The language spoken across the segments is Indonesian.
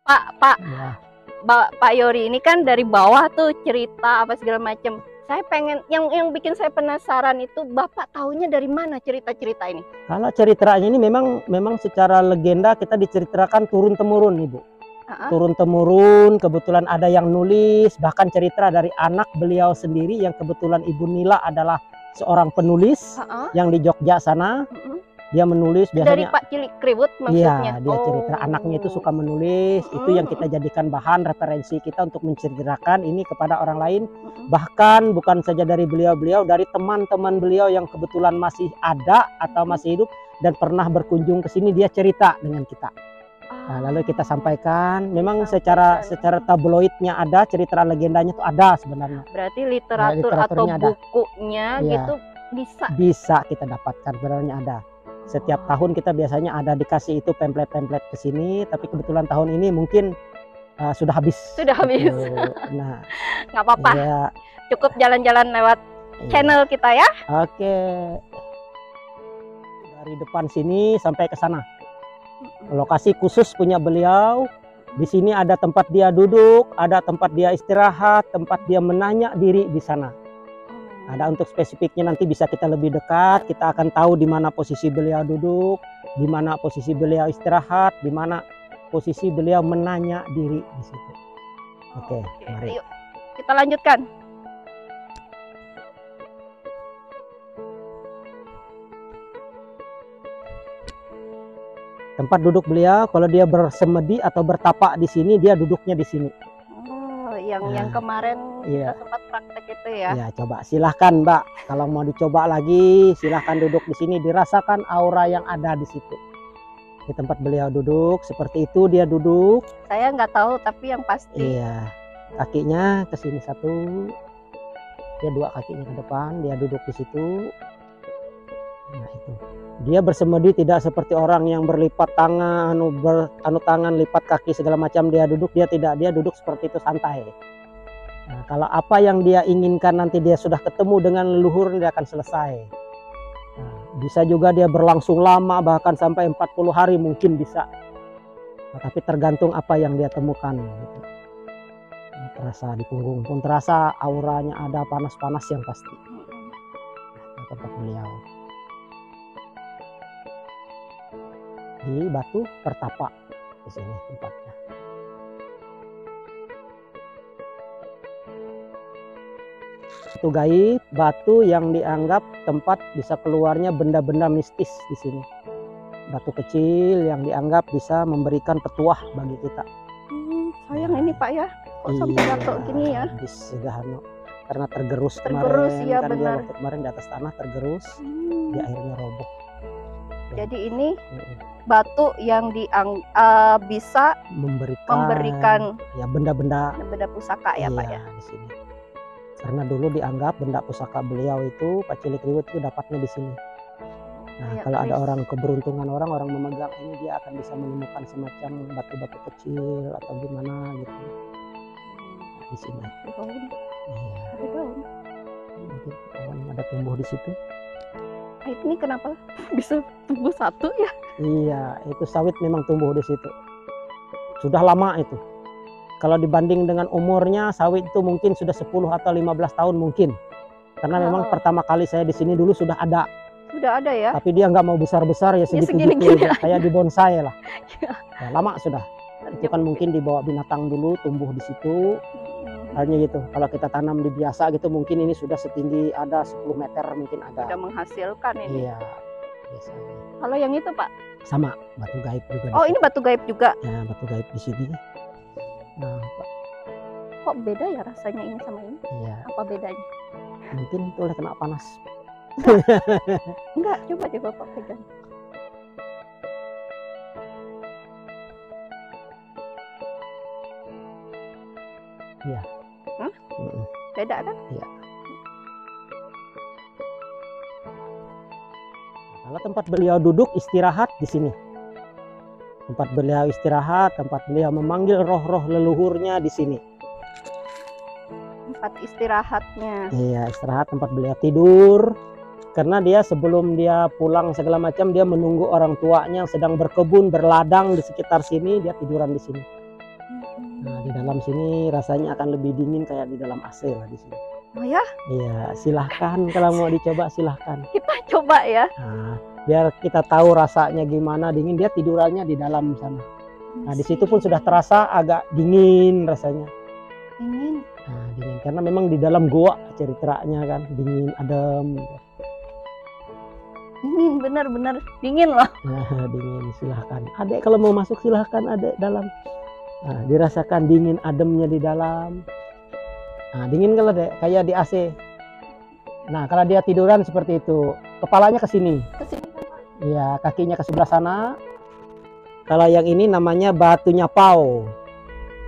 Pak, Ya. Pak Yori ini kan dari bawah tuh cerita apa segala macam. Saya pengen yang bikin saya penasaran itu Bapak taunya dari mana cerita-cerita ini? Kalau ceritanya ini memang secara legenda kita diceritakan turun temurun, Ibu. Turun temurun, kebetulan ada yang nulis, bahkan cerita dari anak beliau sendiri yang kebetulan Ibu Nila adalah seorang penulis yang di Jogja sana. Dia menulis biasanya dari Pak Cilik Kriwut maksudnya. Iya, dia cerita anaknya itu suka menulis, itu yang kita jadikan bahan referensi kita untuk menceritakan ini kepada orang lain. Bahkan bukan saja dari beliau-beliau, dari teman-teman beliau yang kebetulan masih ada atau masih hidup dan pernah berkunjung ke sini, dia cerita dengan kita. Nah, lalu kita sampaikan, memang secara tabloidnya ada, cerita legendanya itu ada sebenarnya. Berarti literatur atau bukunya gitu bisa kita dapatkan, sebenarnya ada. Setiap tahun kita biasanya ada dikasih itu pamflet-pamflet ke sini, tapi kebetulan tahun ini mungkin sudah habis. Sudah habis. Nah, nggak apa-apa. Ya. Cukup jalan-jalan lewat channel kita ya. Oke. Dari depan sini sampai ke sana. Lokasi khusus punya beliau. Di sini ada tempat dia duduk, ada tempat dia istirahat, tempat dia menanya diri di sana. Ada untuk spesifiknya nanti bisa kita lebih dekat, kita akan tahu di mana posisi beliau duduk, di mana posisi beliau istirahat, di mana posisi beliau menanya diri di situ. Oke, mari. Yuk, kita lanjutkan. Tempat duduk beliau, kalau dia bersemedi atau bertapak di sini, dia duduknya di sini. Yang kemarin kita sempat praktek itu ya. Ya, coba silahkan Mbak, kalau mau dicoba lagi silahkan duduk di sini, dirasakan aura yang ada di situ. Di tempat beliau duduk seperti itu dia duduk. Saya nggak tahu tapi yang pasti. Iya, kakinya ke sini satu, dia dua kakinya ke depan, dia duduk di situ. Nah itu, dia bersemedi tidak seperti orang yang berlipat tangan, tangan lipat kaki segala macam, dia duduk, dia tidak, dia duduk seperti itu santai. Nah, kalau apa yang dia inginkan nanti dia sudah ketemu dengan leluhur, dia akan selesai. Nah, bisa juga dia berlangsung lama, bahkan sampai 40 hari mungkin bisa. Nah, tapi tergantung apa yang dia temukan gitu. Nah, terasa di punggung pun terasa auranya ada panas-panas yang pasti. Nah, tempat beliau di batu pertapa di sini tempatnya. Batu gaib, batu yang dianggap tempat bisa keluarnya benda-benda mistis di sini. Batu kecil yang dianggap bisa memberikan petuah bagi kita. Sayang ini Pak ya, kok sampai jatuh gini ya? Karena tergerus kemarin, ya, kan benar. dia kemarin di atas tanah tergerus, dia akhirnya roboh. Jadi ini batu yang bisa memberikan ya benda-benda pusaka ya Pak ya. Di sini. Karena dulu dianggap benda pusaka beliau itu Pak Cilik Kriwut itu dapatnya di sini. Nah, kalau ada orang keberuntungan orang memegang ini, dia akan bisa menemukan semacam batu-batu kecil atau gimana gitu di sini. Ada daun. Mungkin ada tumbuh di situ. Ini kenapa bisa tumbuh satu ya? Iya, itu sawit memang tumbuh di situ. Sudah lama itu. Kalau dibanding dengan umurnya, sawit itu mungkin sudah 10 atau 15 tahun mungkin. Karena memang pertama kali saya di sini dulu sudah ada. Sudah ada ya? Tapi dia nggak mau besar-besar ya, segitu-gitu ya. Kayak di bonsai lah. Ya, lama sudah. Itu kan mungkin dibawa binatang dulu, tumbuh di situ. Hanya gitu. Kalau kita tanam di biasa gitu, mungkin ini sudah setinggi ada 10 meter mungkin ada. Sudah menghasilkan ini. Iya, biasanya. Kalau yang itu Pak? Sama, batu gaib juga. Oh, ini batu gaib juga? Ya, batu gaib di sini. Nah, kok beda ya rasanya ini sama ini? Iya. Apa bedanya? Mungkin itu oleh kena panas. Enggak, coba Pak pegang. Iya. Beda kan? Iya. Kalau tempat beliau duduk istirahat di sini. Tempat beliau istirahat, tempat beliau memanggil roh-roh leluhurnya di sini. Tempat istirahatnya. Iya, istirahat, tempat beliau tidur. Karena dia sebelum dia pulang segala macam, dia menunggu orang tuanya yang sedang berkebun, berladang di sekitar sini, dia tiduran di sini. Nah, di dalam sini rasanya akan lebih dingin kayak di dalam AC lah di sini. Oh ya, Iya, silahkan kalau mau dicoba silahkan. kita coba ya. Nah, biar kita tahu rasanya gimana dingin. Dia tidurannya di dalam sana. Nah, di situ pun sudah terasa agak dingin rasanya. Dingin. Nah, dingin karena memang di dalam goa ceritanya kan dingin, adem. Dingin, benar-benar dingin loh. Nah, dingin silahkan. Adek kalau mau masuk silahkan adek dalam. Nah, dirasakan dingin ademnya di dalam. Nah, dingin kalau dek kayak di AC. Nah, kalau dia tiduran seperti itu, kepalanya ke sini. Ke sini kan, Pak? Iya, kakinya ke sebelah sana. Kalau yang ini namanya batu nyapau.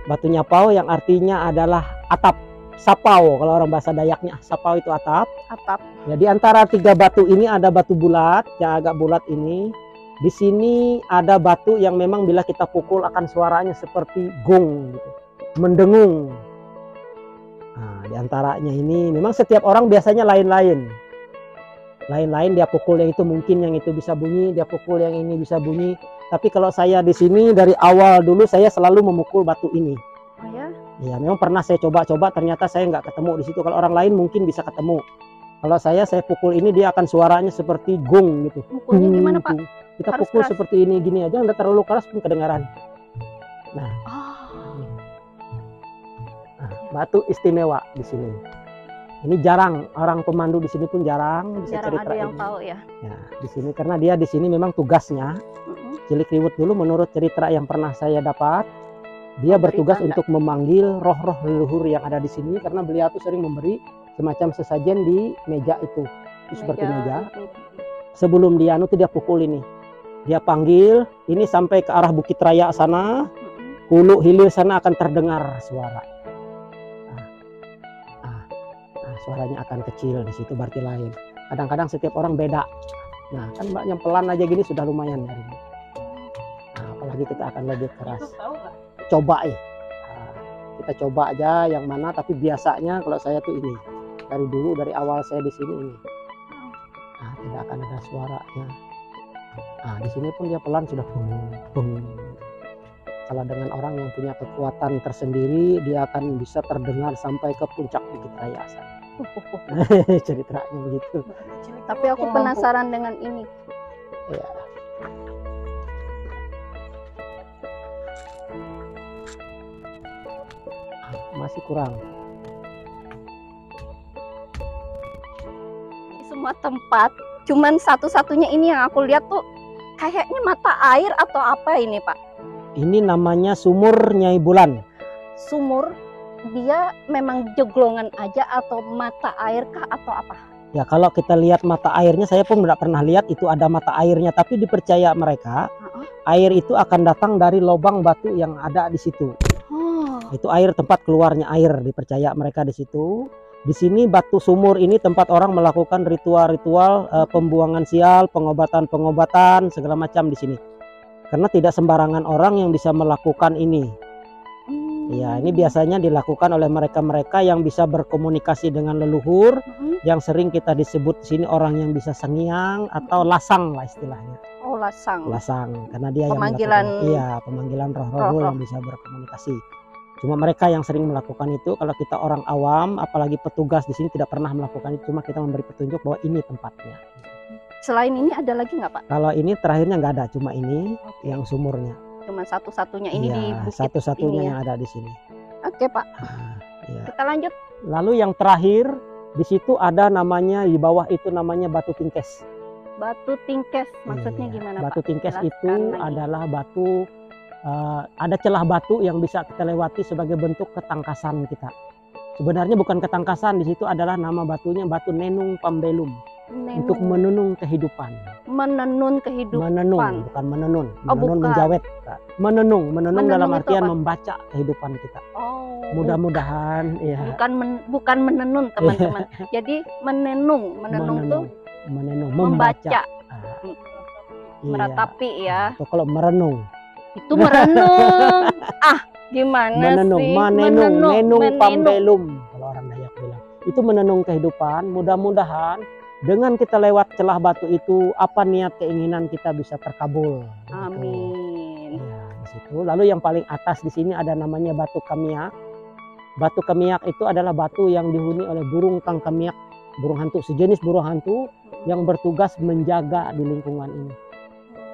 Batu nyapau yang artinya adalah atap. Sapau kalau orang bahasa Dayaknya, sapau itu atap. Atap. Ya, di antara 3 batu ini ada batu bulat yang agak bulat ini. Di sini ada batu yang memang bila kita pukul akan suaranya seperti gong gitu, mendengung. Nah, di antaranya ini memang setiap orang biasanya lain-lain. Lain-lain dia pukul yang itu mungkin yang itu bisa bunyi, dia pukul yang ini bisa bunyi. Tapi kalau saya di sini dari awal dulu saya selalu memukul batu ini. Oh ya? Ya, memang pernah saya coba-coba ternyata saya nggak ketemu di situ. Kalau orang lain mungkin bisa ketemu. Kalau saya pukul ini dia akan suaranya seperti gong gitu. Mukulnya gimana, Pak? Kita Harus pukul keras? seperti ini gini aja, nggak terlalu keras pun kedengaran. Nah, Oh, batu istimewa di sini. Ini jarang orang pemandu di sini pun jarang bisa jarang cerita ada yang ini. tahu ya. Ya, di sini karena dia di sini memang tugasnya Cilik Riwut dulu menurut cerita yang pernah saya dapat, dia Memberi bertugas tanda. untuk memanggil roh-roh leluhur yang ada di sini karena beliau tuh sering memberi semacam sesajen di meja itu. Itu seperti meja. itu. Sebelum dia tuh dia pukul ini. Dia panggil ini sampai ke arah Bukit Raya sana, Hulu Hilir sana akan terdengar suara. Nah, suaranya akan kecil di situ berarti lain. Kadang-kadang setiap orang beda. Nah, kan Mbak yang pelan aja gini sudah lumayan hari ini. Nah, apalagi kita akan lebih keras. Coba Nah, kita coba aja yang mana, tapi biasanya kalau saya tuh ini. Dari dulu dari awal saya di sini ini. Nah, tidak akan ada suaranya. Nah, di sini pun dia pelan sudah bung, bung. Kalau dengan orang yang punya kekuatan tersendiri, dia akan bisa terdengar sampai ke puncak Bukit Raya sana. Ceritanya begitu. Tapi aku penasaran dengan ini. Ya. Masih kurang. Di semua tempat, cuman satu-satunya ini yang aku lihat tuh kayaknya mata air atau apa ini, Pak? Ini namanya sumur Nyai Bulan. Sumur, dia memang jeglongan aja atau mata air kah atau apa? Ya, kalau kita lihat mata airnya, saya pun tidak pernah lihat itu ada mata airnya, tapi dipercaya mereka air itu akan datang dari lubang batu yang ada di situ. Oh. Itu air, tempat keluarnya air, dipercaya mereka di situ. Di sini batu sumur ini tempat orang melakukan ritual-ritual pembuangan sial, pengobatan-pengobatan segala macam di sini. Karena tidak sembarangan orang yang bisa melakukan ini. Ya, ini biasanya dilakukan oleh mereka-mereka yang bisa berkomunikasi dengan leluhur, yang sering kita disebut di sini orang yang bisa sengiang atau lasang lah istilahnya. Oh, lasang. Lasang, karena dia Pemanggilan. yang melakukan, iya, pemanggilan roh-roh Roh-roh. yang bisa berkomunikasi. Cuma mereka yang sering melakukan itu. Kalau kita orang awam, apalagi petugas di sini tidak pernah melakukan itu. Cuma kita memberi petunjuk bahwa ini tempatnya. Selain ini ada lagi nggak, Pak? Kalau ini terakhirnya nggak ada, cuma ini Oke. yang sumurnya. Cuma satu-satunya ini di Iya, bukit satu-satunya ini ya. yang ada di sini. Oke, Pak. Nah, iya. Kita lanjut. Lalu yang terakhir di situ ada namanya, di bawah itu namanya batu tingkes. Batu tingkes, maksudnya Iya, gimana, batu Pak? tingkes Jelaskan itu lagi. adalah batu, ada celah batu yang bisa kita lewati sebagai bentuk ketangkasan kita. Sebenarnya bukan ketangkasan, di situ adalah nama batunya batu Nenung Pambelum, untuk menenung kehidupan. menenun kehidupan. Menenung, bukan menenun. Oh, Menenun bukan. menjawet. Menenung Menenung dalam itu artian apa? membaca kehidupan kita. Oh, Mudah-mudahan, ya. bukan menenun, teman-teman. Jadi menenung tuh menenung, membaca, Ah, iya. meratapi ya. Atau kalau merenung, Itu merenung. Gimana menenung, sih? menenung, nenung menenung. pambelum kalau orang Dayak bilang. Itu menenung kehidupan. Mudah-mudahan dengan kita lewat celah batu itu, apa niat keinginan kita bisa terkabul. Gitu. Amin. Ya, di situ. Lalu yang paling atas di sini ada namanya batu kamiak. Batu kamiak itu adalah batu yang dihuni oleh burung kang kamiak, burung hantu, sejenis burung hantu yang bertugas menjaga di lingkungan ini.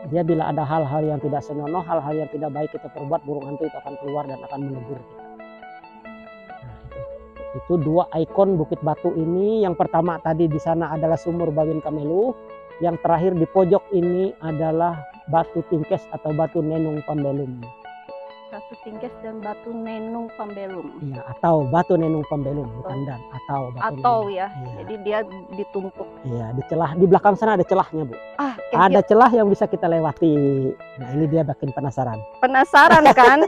Dia bila ada hal-hal yang tidak senonoh, hal-hal yang tidak baik kita perbuat, burung hantu itu akan keluar dan akan menegur kita. Nah, itu dua ikon Bukit Batu ini. Yang pertama tadi di sana adalah sumur Bawin Kamelu. Yang terakhir di pojok ini adalah Batu Tingkes atau Batu Nenung Pambelum. Batu Tingkes dan Batu Nenung Pambelum. Iya, atau Batu Nenung Pambelum, bukan dan atau Batu Atau Nenung. ya, Iya. jadi dia ditumpuk. Iya, di celah di belakang sana ada celahnya, Bu. Ada celah yang bisa kita lewati. Nah, ini dia bikin penasaran. Penasaran kan?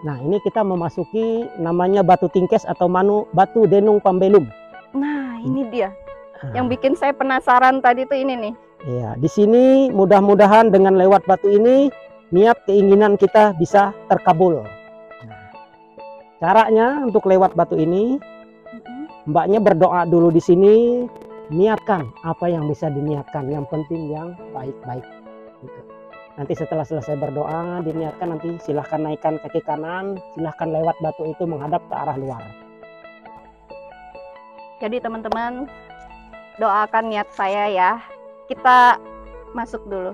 Nah, ini kita memasuki namanya Batu Tingkes atau Batu Denung Pambelum. Nah, ini dia. Nah, Yang bikin saya penasaran tadi tuh ini nih. iya, di sini mudah-mudahan dengan lewat batu ini niat keinginan kita bisa terkabul. Nah, caranya untuk lewat batu ini, mbaknya berdoa dulu di sini, niatkan apa yang bisa diniatkan, yang penting yang baik-baik. Gitu. Nanti setelah selesai berdoa, diniatkan, nanti silahkan naikkan kaki kanan, silahkan lewat batu itu menghadap ke arah luar. Jadi teman-teman, doakan niat saya ya. Kita masuk dulu.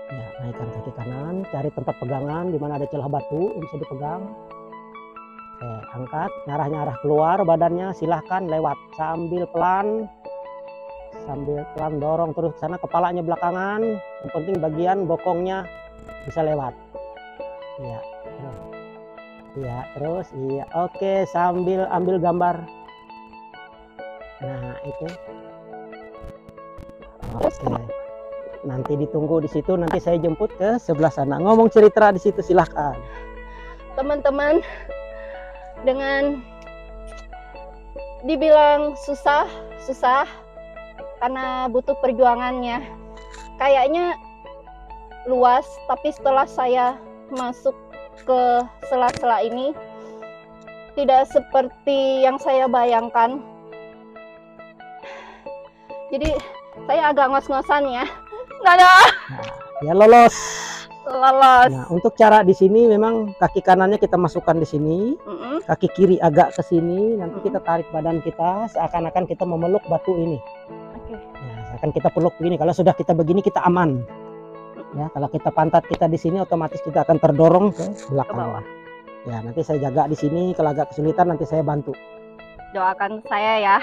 Ya, naikkan kaki kanan, cari tempat pegangan di mana ada celah batu yang bisa dipegang. Oke, angkat, arah keluar badannya, silahkan lewat sambil pelan dorong terus ke sana, kepalanya belakangan, yang penting bagian bokongnya bisa lewat. Iya, terus, iya, oke, sambil ambil gambar. Nah, itu. Oke, nanti ditunggu di situ, nanti saya jemput ke sebelah sana. Ngomong cerita di situ silahkan. Teman-teman, dengan dibilang susah karena butuh perjuangannya. Kayaknya luas, tapi setelah saya masuk ke sela-sela ini tidak seperti yang saya bayangkan. Jadi saya agak ngos-ngosan ya. Nggak ada. Nah, ya lolos. Lolos. Nah, untuk cara di sini memang kaki kanannya kita masukkan di sini, kaki kiri agak ke sini, nanti kita tarik badan kita seakan-akan kita memeluk batu ini. Oke. Ya, seakan kita peluk begini. Kalau sudah kita begini kita aman. Ya, kalau kita pantat kita di sini otomatis kita akan terdorong ke belakang. Ke bawah. Ya, nanti saya jaga di sini. Kalau agak kesulitan nanti saya bantu. Doakan saya ya.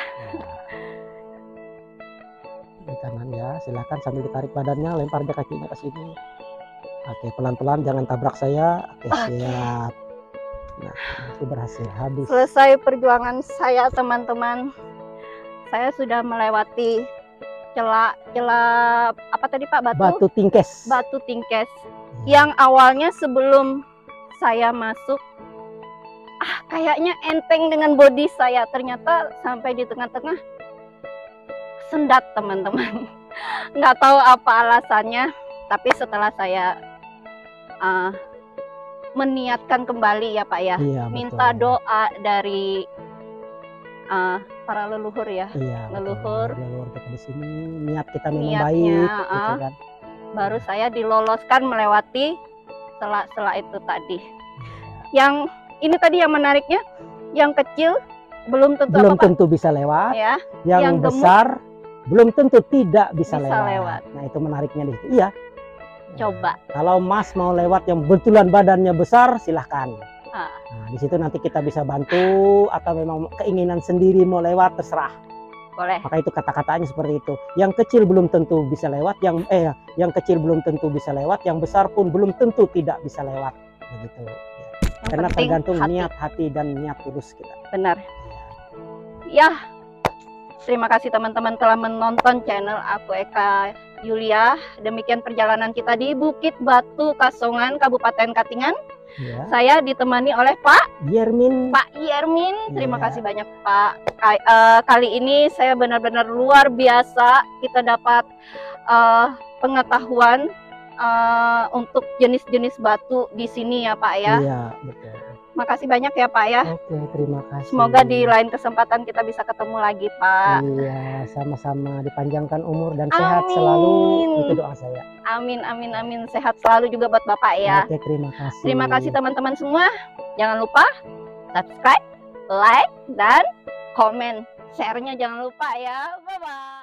Di kanan ya, silakan sambil ditarik badannya, lempar dia kakinya ke sini. Oke, pelan-pelan jangan tabrak saya. Oke, siap. Nah, itu berhasil, habis. Selesai perjuangan saya, teman-teman. Saya sudah melewati celah apa tadi Pak? Batu Tingkes. Batu Tingkes. Yang awalnya sebelum saya masuk, kayaknya enteng dengan body saya. Ternyata sampai di tengah-tengah sendat, teman-teman. Nggak tahu apa alasannya, tapi setelah saya meniatkan kembali ya Pak ya, Iya, minta betul. doa dari para leluhur ya, Iya, leluhur. Leluhur kita di sini, niat kita memang Niatnya, baik, gitu kan. Baru saya diloloskan melewati sela-sela itu tadi. Yang ini tadi yang menariknya, yang kecil belum tentu Belum apa, Pak? tentu bisa lewat, Ya, yang yang gemuk besar belum tentu tidak bisa, bisa lewat. lewat. Nah, itu menariknya di situ. Iya. Coba. Kalau Mas mau lewat yang betulan badannya besar, silahkan. Ah. Nah, di situ nanti kita bisa bantu atau memang keinginan sendiri mau lewat, terserah. Boleh. Maka itu kata-katanya seperti itu. Yang kecil belum tentu bisa lewat, yang kecil belum tentu bisa lewat, yang besar pun belum tentu tidak bisa lewat. Begitu. Ya. Yang Karena penting tergantung hati. niat hati dan niat tulus kita. Benar. Ya. Terima kasih teman-teman telah menonton channel aku Eka Yulia. Demikian perjalanan kita di Bukit Batu Kasongan, Kabupaten Katingan. Ya. Saya ditemani oleh Pak Yermin. Yermin. Terima Iya. kasih banyak Pak. Kali ini saya benar-benar luar biasa. Kita dapat pengetahuan untuk jenis-jenis batu di sini ya Pak ya. Iya, betul. Makasih banyak ya Pak ya. Oke, terima kasih. Semoga di lain kesempatan kita bisa ketemu lagi Pak. Iya, sama-sama, dipanjangkan umur dan Amin. sehat selalu. Itu doa saya. Amin, amin, amin. Sehat selalu juga buat Bapak ya. Oke, terima kasih. Terima kasih teman-teman semua. Jangan lupa subscribe, like, dan komen. Share-nya jangan lupa ya. Bye-bye.